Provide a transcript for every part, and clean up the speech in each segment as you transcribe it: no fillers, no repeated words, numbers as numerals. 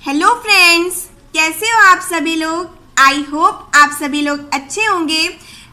Hello friends, कैसे हो आप सभी लोग। आई होप आप सभी लोग अच्छे होंगे।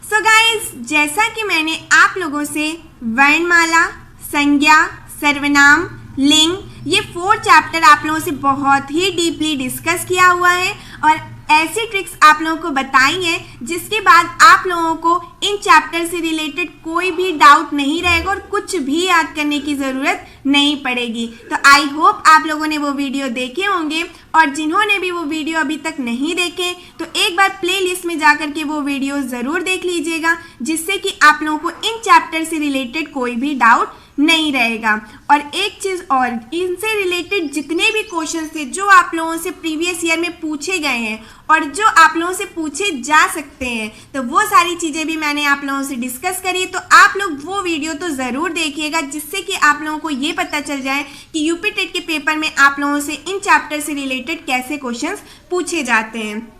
सो गाइस, जैसा कि मैंने आप लोगों से वर्णमाला, संज्ञा, सर्वनाम, लिंग ये 4 चैप्टर आप लोगों से बहुत ही डीपली डिस्कस किया हुआ है और ऐसी ट्रिक्स आप लोगों को बताई हैं जिसके बाद आप लोगों को इन चैप्टर से रिलेटेड कोई भी डाउट नहीं रहेगा और कुछ भी याद करने की ज़रूरत नहीं पड़ेगी। तो आई होप आप लोगों ने वो वीडियो देखे होंगे और जिन्होंने भी वो वीडियो अभी तक नहीं देखे तो एक बार प्लेलिस्ट में जाकर के वो वीडियो ज़रूर देख लीजिएगा, जिससे कि आप लोगों को इन चैप्टर से रिलेटेड कोई भी डाउट नहीं रहेगा। और एक चीज़ और, इनसे रिलेटेड जितने भी क्वेश्चन थे जो आप लोगों से प्रीवियस ईयर में पूछे गए हैं और जो आप लोगों से पूछे जा सकते हैं, तो वो सारी चीज़ें भी मैंने आप लोगों से डिस्कस करी। तो आप लोग वो वीडियो तो ज़रूर देखिएगा, जिससे कि आप लोगों को ये पता चल जाए कि यूपी टेट के पेपर में आप लोगों से इन चैप्टर से रिलेटेड कैसे क्वेश्चंस पूछे जाते हैं।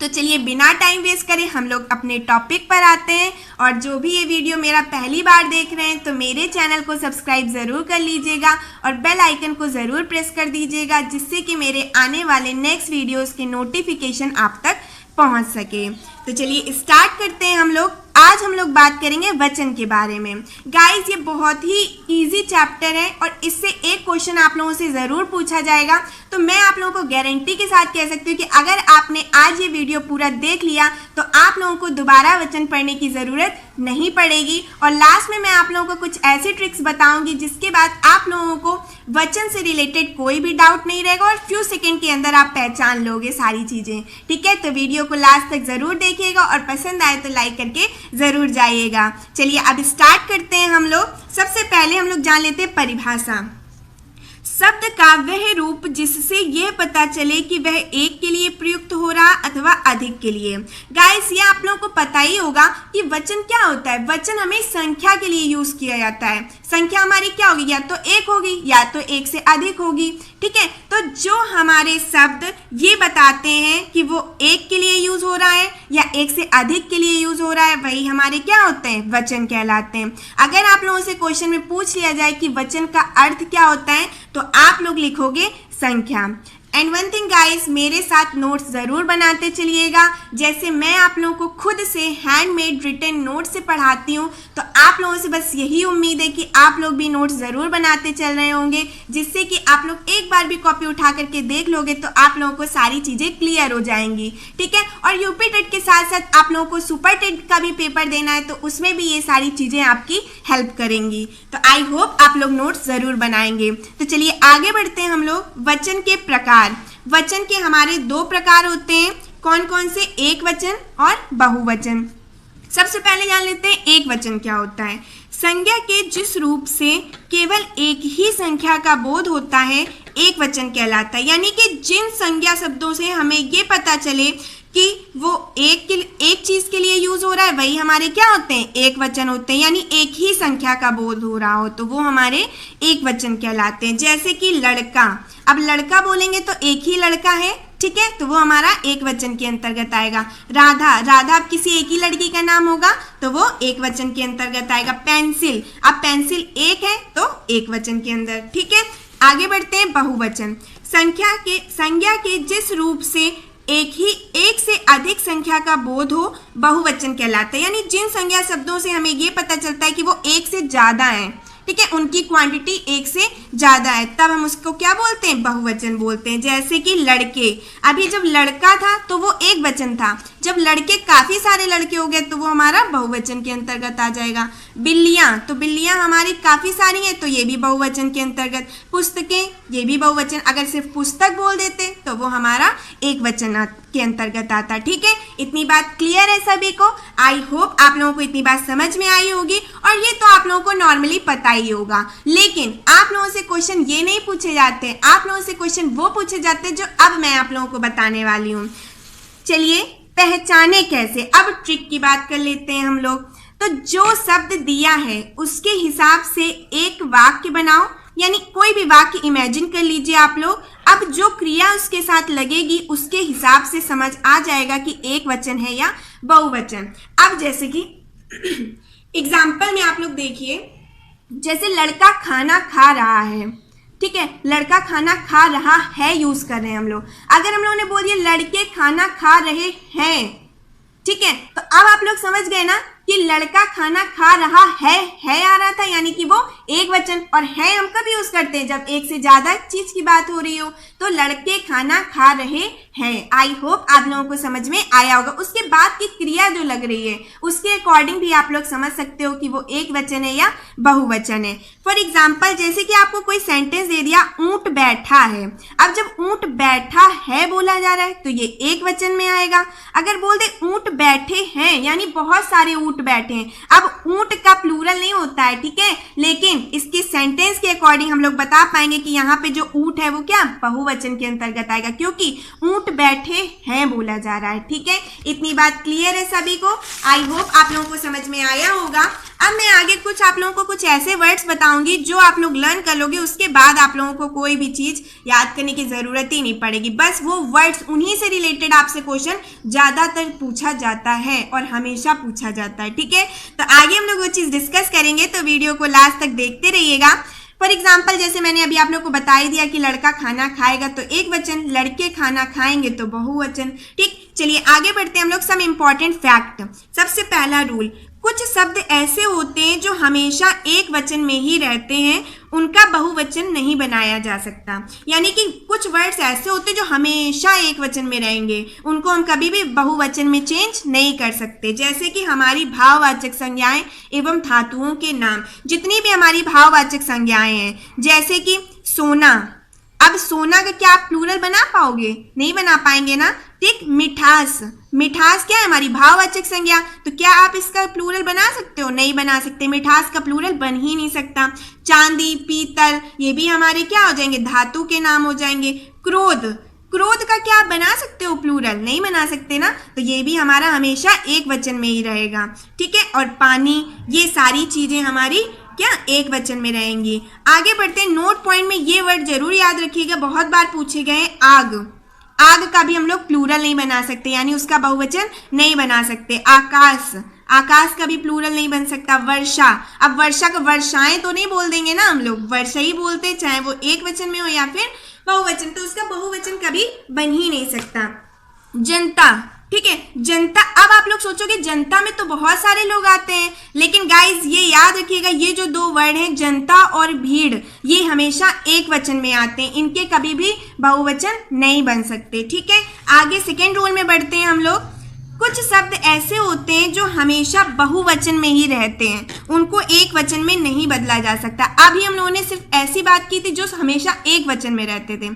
तो चलिए बिना टाइम वेस्ट करे हम लोग अपने टॉपिक पर आते हैं। और जो भी ये वीडियो मेरा पहली बार देख रहे हैं तो मेरे चैनल को सब्सक्राइब ज़रूर कर लीजिएगा और बेल आइकन को ज़रूर प्रेस कर दीजिएगा, जिससे कि मेरे आने वाले नेक्स्ट वीडियोस के नोटिफिकेशन आप तक पहुंच सके। तो चलिए स्टार्ट करते हैं हम लोग। आज हम लोग बात करेंगे वचन के बारे में। गाइस, ये बहुत ही इजी चैप्टर है और इससे एक क्वेश्चन आप लोगों से ज़रूर पूछा जाएगा। तो मैं आप लोगों को गारंटी के साथ कह सकती हूँ कि अगर आपने आज ये वीडियो पूरा देख लिया तो आप लोगों को दोबारा वचन पढ़ने की ज़रूरत नहीं पड़ेगी। और लास्ट में मैं आप लोगों को कुछ ऐसे ट्रिक्स बताऊंगी जिसके बाद आप लोगों को वचन से रिलेटेड कोई भी डाउट नहीं रहेगा और फ्यू सेकेंड के अंदर आप पहचान लोगे सारी चीज़ें। ठीक है, तो वीडियो को लास्ट तक ज़रूर देखिएगा और पसंद आए तो लाइक करके ज़रूर जाइएगा। चलिए अब स्टार्ट करते हैं हम लोग। सबसे पहले हम लोग जान लेते हैं परिभाषा। शब्द का वह रूप जिससे यह पता चले कि वह एक के लिए प्रयुक्त हो रहा अथवा अधिक के लिए। गाइस, ये आप लोगों को पता ही होगा कि वचन क्या होता है। वचन हमें संख्या के लिए यूज किया जाता है। संख्या हमारी क्या होगी, या तो एक होगी या तो एक से अधिक होगी। ठीक है, तो जो हमारे शब्द ये बताते हैं कि वो एक के लिए यूज हो रहा है या एक से अधिक के लिए यूज हो रहा है, वही हमारे क्या होते हैं, वचन कहलाते हैं। अगर आप लोगों से क्वेश्चन में पूछ लिया जाए कि वचन का अर्थ क्या होता है तो आप लोग लिखोगे संख्या। एंड वन थिंग गाइस, मेरे साथ नोट्स ज़रूर बनाते चलिएगा। जैसे मैं आप लोगों को खुद से हैंडमेड रिटन नोट से पढ़ाती हूँ, तो आप लोगों से बस यही उम्मीद है कि आप लोग भी नोट्स ज़रूर बनाते चल रहे होंगे, जिससे कि आप लोग एक बार भी कॉपी उठा करके देख लोगे तो आप लोगों को सारी चीज़ें क्लियर हो जाएंगी। ठीक है, और यूपी टेट के साथ साथ आप लोगों को सुपर टेट का भी पेपर देना है, तो उसमें भी ये सारी चीज़ें आपकी हेल्प करेंगी। तो आई होप आप लोग नोट्स ज़रूर बनाएंगे। तो चलिए आगे बढ़ते हैं हम लोग। वचन के प्रकार। वचन के हमारे 2 प्रकार होते हैं। कौन कौन से, एक वचन और बहुवचन। सबसे पहले जान लेते हैं एक वचन क्या होता है। संज्ञा के जिस रूप से केवल एक ही संख्या का बोध होता है एक वचन कहलाता है। यानी कि जिन संज्ञा शब्दों से हमें ये पता चले कि वो एक चीज के लिए यूज हो रहा है, वही हमारे क्या होते हैं, एक वचन होते हैं। यानी एक ही संख्या का बोध हो रहा हो तो वो हमारे एक वचन कहलाते हैं। जैसे कि लड़का, अब लड़का बोलेंगे तो एक ही लड़का है, ठीक है, तो वो हमारा एक वचन के अंतर्गत आएगा। राधा, राधा अब किसी एक ही लड़की का नाम होगा तो वो एक वचन के अंतर्गत आएगा। पेंसिल, अब पेंसिल एक है तो एक वचन के अंदर। ठीक है, आगे बढ़ते हैं बहुवचन। संज्ञा के जिस रूप से एक से अधिक संख्या का बोध हो बहुवचन कहलाता है। यानी जिन संज्ञा शब्दों से हमें ये पता चलता है कि वो एक से ज़्यादा है, ठीक है, उनकी क्वांटिटी एक से ज़्यादा है, तब हम उसको क्या बोलते हैं, बहुवचन बोलते हैं। जैसे कि लड़के, अभी जब लड़का था तो वो एक वचन था, जब लड़के काफ़ी सारे लड़के हो गए तो वो हमारा बहुवचन के अंतर्गत आ जाएगा। बिल्लियाँ, तो बिल्लियाँ हमारी काफ़ी सारी हैं तो ये भी बहुवचन के अंतर्गत। पुस्तकें, ये भी बहुवचन। अगर सिर्फ पुस्तक बोल देते तो वो हमारा एक वचन के अंतर्गत आता। ठीक है, इतनी बात क्लियर है सभी को। आई होप आप लोगों को इतनी बात समझ में आई होगी और ये तो आप लोगों को नॉर्मली पता ही होगा। लेकिन आप लोगों से क्वेश्चन ये नहीं पूछे जाते, आप लोगों से क्वेश्चन वो पूछे जाते हैं जो अब मैं आप लोगों को बताने वाली हूँ। चलिए पहचाने कैसे, अब ट्रिक की बात कर लेते हैं हम लोग। तो जो शब्द दिया है उसके हिसाब से एक वाक्य बनाओ, यानी कोई भी वाक्य इमेजिन कर लीजिए आप लोग। अब जो क्रिया उसके साथ लगेगी उसके हिसाब से समझ आ जाएगा कि एक वचन है या बहुवचन। अब जैसे कि एग्जाम्पल में आप लोग देखिए, जैसे लड़का खाना खा रहा है ठीक है, लड़का खाना खा रहा है यूज कर रहे हैं हम लोग। अगर हम लोगों ने बोल दिया लड़के खाना खा रहे हैं, ठीक है, तो अब आप लोग समझ गए ना कि लड़का खाना खा रहा है आ रहा था, यानी कि वो एक वचन, और है हम कब यूज करते हैं जब एक से ज्यादा चीज की बात हो रही हो। तो लड़के खाना खा रहे हैं। आई होप आप लोगों को समझ में आया होगा। उसके बाद की क्रिया जो लग रही है उसके अकॉर्डिंग भी आप लोग समझ सकते हो कि वो एक वचन है या बहुवचन है। फॉर एग्जाम्पल, जैसे कि आपको कोई सेंटेंस दे दिया, ऊंट बैठा है। अब जब ऊंट बैठा है बोला जा रहा है तो ये एक वचन में आएगा। अगर बोल दे ऊंट बैठे हैं, यानी बहुत सारे ऊंट बैठे हैं। अब ऊंट का प्लूरल नहीं होता है, ठीक है, लेकिन इसके सेंटेंस के अकॉर्डिंग हम लोग बता पाएंगे कि यहाँ पे जो ऊंट है वो क्या बहुवचन के अंतर्गत आएगा, क्योंकि ऊंट बैठे हैं बोला जा रहा है। ठीक है, इतनी बात क्लियर है सभी को। आई होप आप लोगों को समझ में आया होगा। अब मैं आगे कुछ आप लोगों को कुछ ऐसे वर्ड्स बताऊंगी जो आप लोग लर्न कर लोगे, उसके बाद आप लोगों को कोई भी चीज याद करने की जरूरत ही नहीं पड़ेगी। बस वो वर्ड्स, उन्हीं से रिलेटेड आपसे क्वेश्चन ज्यादातर पूछा जाता है और हमेशा पूछा जाता है। ठीक है, तो आगे हम लोग वो चीज डिस्कस करेंगे, तो वीडियो को लास्ट तक देखते रहिएगा। फॉर एग्जाम्पल, जैसे मैंने अभी आप लोग को बता ही दिया कि लड़का खाना खाएगा तो एक वचन, लड़के खाना खाएंगे तो बहुवचन। ठीक, चलिए आगे बढ़ते हैं हम लोग। Some important fact. सबसे पहला रूल, कुछ शब्द ऐसे होते हैं जो हमेशा एक वचन में ही रहते हैं, उनका बहुवचन नहीं बनाया जा सकता। यानी कि कुछ वर्ड्स ऐसे होते हैं जो हमेशा एक वचन में रहेंगे, उनको हम कभी भी बहुवचन में चेंज नहीं कर सकते। जैसे कि हमारी भाववाचक संज्ञाएं एवं धातुओं के नाम, जितनी भी हमारी भाववाचक संज्ञाएं हैं, जैसे कि सोना। अब सोना का क्या आप प्लूरल बना पाओगे? नहीं बना पाएंगे ना। ठीक, मिठास, मिठास क्या है? हमारी भाववाचक संज्ञा। तो क्या आप इसका प्लूरल बना सकते हो? नहीं बना सकते, मिठास का प्लूरल बन ही नहीं सकता। चांदी, पीतल, ये भी हमारे क्या हो जाएंगे? धातु के नाम हो जाएंगे। क्रोध, क्रोध का क्या आप बना सकते हो प्लूरल? नहीं बना सकते ना, तो ये भी हमारा हमेशा एक वचन में ही रहेगा। ठीक है, और पानी, ये सारी चीजें हमारी क्या एक वचन में रहेंगी। आगे बढ़ते हैं। नोट पॉइंट में ये वर्ड जरूर याद रखिएगा, बहुत बार पूछे गए। आग, आग का भी हम लोग प्लूरल नहीं बना सकते, यानी उसका बहुवचन नहीं बना सकते। आकाश, आकाश का भी प्लूरल नहीं बन सकता। वर्षा, अब वर्षा का वर्षाएं तो नहीं बोल देंगे ना हम लोग, वर्षा ही बोलते, चाहे वो एक वचन में हो या फिर बहुवचन, तो उसका बहुवचन कभी बन ही नहीं सकता। जनता, ठीक है, जनता। अब आप लोग सोचोगे जनता में तो बहुत सारे लोग आते हैं, लेकिन गाइज ये याद रखिएगा, ये जो दो वर्ड हैं जनता और भीड़, ये हमेशा एक वचन में आते हैं, इनके कभी भी बहुवचन नहीं बन सकते। ठीक है, आगे सेकेंड रूल में बढ़ते हैं हम लोग। कुछ शब्द ऐसे होते हैं जो हमेशा बहुवचन में ही रहते हैं, उनको एक वचन में नहीं बदला जा सकता। अभी हम लोगों ने सिर्फ ऐसी बात की थी जो हमेशा एक वचन में रहते थे।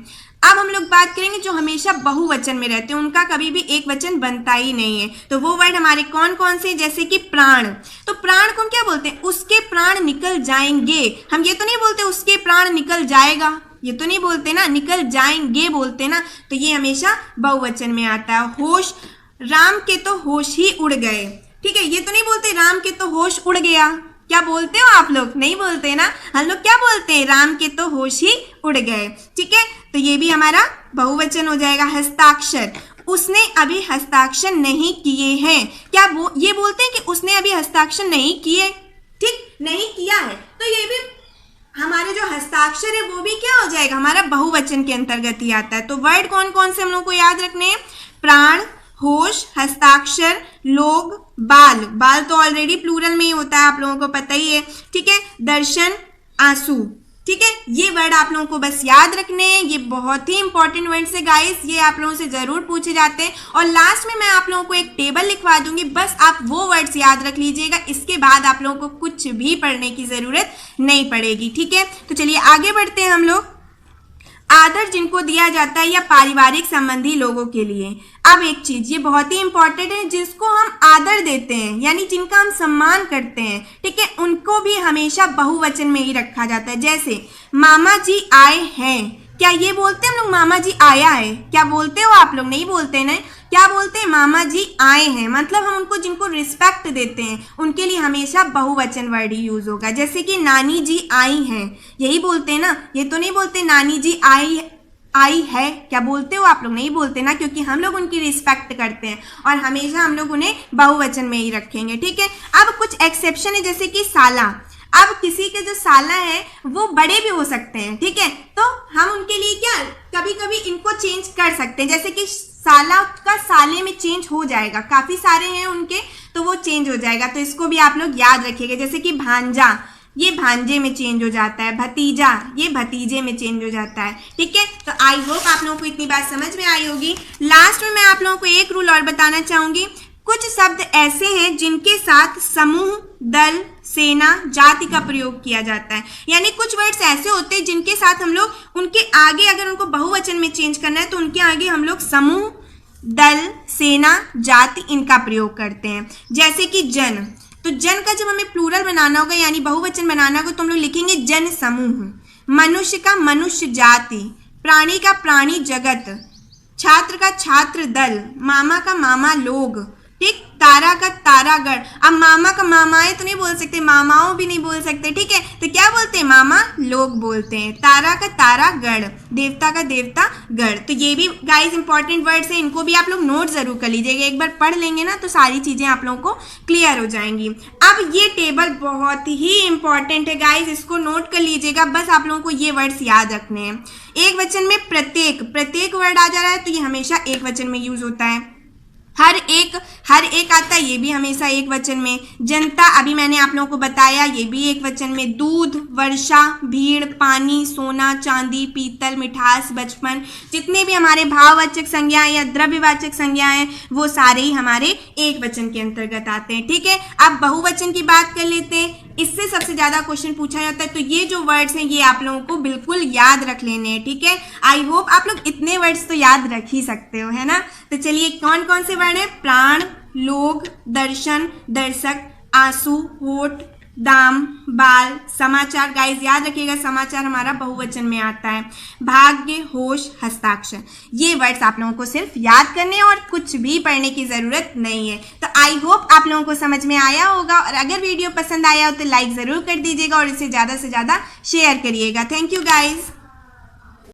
अब हम लोग बात करेंगे जो हमेशा बहुवचन में रहते हैं, उनका कभी भी एक वचन बनता ही नहीं है। तो वो वर्ड हमारे कौन कौन से? जैसे कि प्राण। तो प्राण को हम क्या बोलते हैं? उसके प्राण निकल जाएंगे। हम ये तो नहीं बोलते उसके प्राण निकल जाएगा, ये तो नहीं बोलते ना, निकल जाएंगे बोलते ना, तो ये हमेशा बहुवचन में आता है। होश, राम के तो होश ही उड़ गए। ठीक है, ये तो नहीं बोलते राम के तो होश उड़ गया। क्या बोलते हो आप लोग? नहीं बोलते ना, हम लोग क्या बोलते हैं? राम के तो होश ही उड़ गए। ठीक है, तो ये भी हमारा बहुवचन हो जाएगा। हस्ताक्षर, उसने अभी हस्ताक्षर नहीं किए हैं। क्या वो ये बोलते हैं कि उसने अभी हस्ताक्षर नहीं किए? ठीक, नहीं किया है, तो ये भी हमारे जो हस्ताक्षर है वो भी क्या हो जाएगा? हमारा बहुवचन के अंतर्गत ही आता है। तो वर्ड कौन कौन से हम लोग को याद रखने हैं? प्राण, होश, हस्ताक्षर, लोग, बाल। बाल तो ऑलरेडी प्लूरल में ही होता है, आप लोगों को पता ही है। ठीक है, दर्शन, आंसू। ठीक है, ये वर्ड आप लोगों को बस याद रखने हैं, ये बहुत ही इंपॉर्टेंट वर्ड्स है गाइस, ये आप लोगों से जरूर पूछे जाते हैं। और लास्ट में मैं आप लोगों को एक टेबल लिखवा दूंगी, बस आप वो वर्ड्स याद रख लीजिएगा, इसके बाद आप लोगों को कुछ भी पढ़ने की जरूरत नहीं पड़ेगी। ठीक है, तो चलिए आगे बढ़ते हैं हम लोग। आदर जिनको दिया जाता है या पारिवारिक संबंधी लोगों के लिए। अब एक चीज ये बहुत ही इंपॉर्टेंट है, जिसको हम आदर देते हैं यानी जिनका हम सम्मान करते हैं, ठीक है, उनको भी हमेशा बहुवचन में ही रखा जाता है। जैसे मामा जी आए हैं, क्या ये बोलते हैं हम लोग मामा जी आया है? क्या बोलते हो आप लोग? नहीं बोलते ना, क्या बोलते हैं? मामा जी आए हैं। मतलब हम उनको जिनको रिस्पेक्ट देते हैं उनके लिए हमेशा बहुवचन वर्ड ही यूज होगा। जैसे कि नानी जी आई हैं, यही बोलते हैं ना, ये तो नहीं बोलते नानी जी आई है। क्या बोलते हो आप लोग? नहीं बोलते ना, क्योंकि हम लोग उनकी रिस्पेक्ट करते हैं और हमेशा हम लोग उन्हें बहुवचन में ही रखेंगे। ठीक है, अब कुछ एक्सेप्शन है, जैसे कि साला। अब किसी के जो साला है वो बड़े भी हो सकते हैं, ठीक है, तो हम उनके लिए क्या कभी कभी इनको चेंज कर सकते हैं, जैसे कि साला का साले में चेंज हो जाएगा, काफी सारे हैं उनके तो वो चेंज हो जाएगा, तो इसको भी आप लोग याद रखिएगा। जैसे कि भांजा, ये भांजे में चेंज हो जाता है, भतीजा ये भतीजे में चेंज हो जाता है, ठीक है। तो आई होप आप लोगों को इतनी बात समझ में आई होगी। लास्ट में मैं आप लोगों को एक रूल और बताना चाहूंगी। कुछ शब्द ऐसे हैं जिनके साथ समूह, दल, सेना, जाति का प्रयोग किया जाता है, यानी कुछ वर्ड्स ऐसे होते हैं जिनके साथ हम लोग उनके आगे अगर उनको बहुवचन में चेंज करना है तो उनके आगे हम लोग समूह, दल, सेना, जाति इनका प्रयोग करते हैं। जैसे कि जन, तो जन का जब हमें प्लूरल बनाना होगा यानी बहुवचन बनाना होगा तो हम लोग लिखेंगे जन समूह। मनुष्य का मनुष्य जाति, प्राणी का प्राणी जगत, छात्र का छात्र दल, मामा का मामा लोग, ठीक, तारा का तारागढ़। अब मामा का मामाएं तो नहीं बोल सकते, मामाओं भी नहीं बोल सकते, ठीक है, तो क्या बोलते हैं, मामा लोग बोलते हैं। तारा का तारागढ़, देवता का देवता गढ़। तो ये भी गाइस इंपॉर्टेंट वर्ड्स हैं, इनको भी आप लोग नोट जरूर कर लीजिएगा, एक बार पढ़ लेंगे ना तो सारी चीजें आप लोगों को क्लियर हो जाएंगी। अब ये टेबल बहुत ही इंपॉर्टेंट है गाइस, इसको नोट कर लीजिएगा, बस आप लोगों को ये वर्ड्स याद रखने हैं। एक वचन में प्रत्येक वर्ड आ जा रहा है तो ये हमेशा एक वचन में यूज होता है। हर एक आता है, ये भी हमेशा एक वचन में। जनता, अभी मैंने आप लोगों को बताया, ये भी एक वचन में। दूध, वर्षा, भीड़, पानी, सोना, चांदी, पीतल, मिठास, बचपन, जितने भी हमारे भाववाचक संज्ञाएं या द्रव्यवाचक संज्ञाएं हैं वो सारे ही हमारे एक वचन के अंतर्गत आते हैं, ठीक है। अब बहुवचन की बात कर लेते हैं, इससे सबसे ज्यादा क्वेश्चन पूछा जाता है, तो ये जो वर्ड्स हैं ये आप लोगों को बिल्कुल याद रख लेने हैं, ठीक है। आई होप आप लोग इतने वर्ड्स तो याद रख ही सकते हो, है ना। तो चलिए कौन कौन से वर्ड है, प्राण, लोग, दर्शन, दर्शक, आंसू, होठ, दाम, बाल, समाचार। गाइस याद रखिएगा समाचार हमारा बहुवचन में आता है। भाग्य, होश, हस्ताक्षर, ये वर्ड्स आप लोगों को सिर्फ याद करने और कुछ भी पढ़ने की जरूरत नहीं है। तो आई होप आप लोगों को समझ में आया होगा, और अगर वीडियो पसंद आया हो तो लाइक जरूर कर दीजिएगा और इसे ज्यादा से ज्यादा शेयर करिएगा। Thank you guys.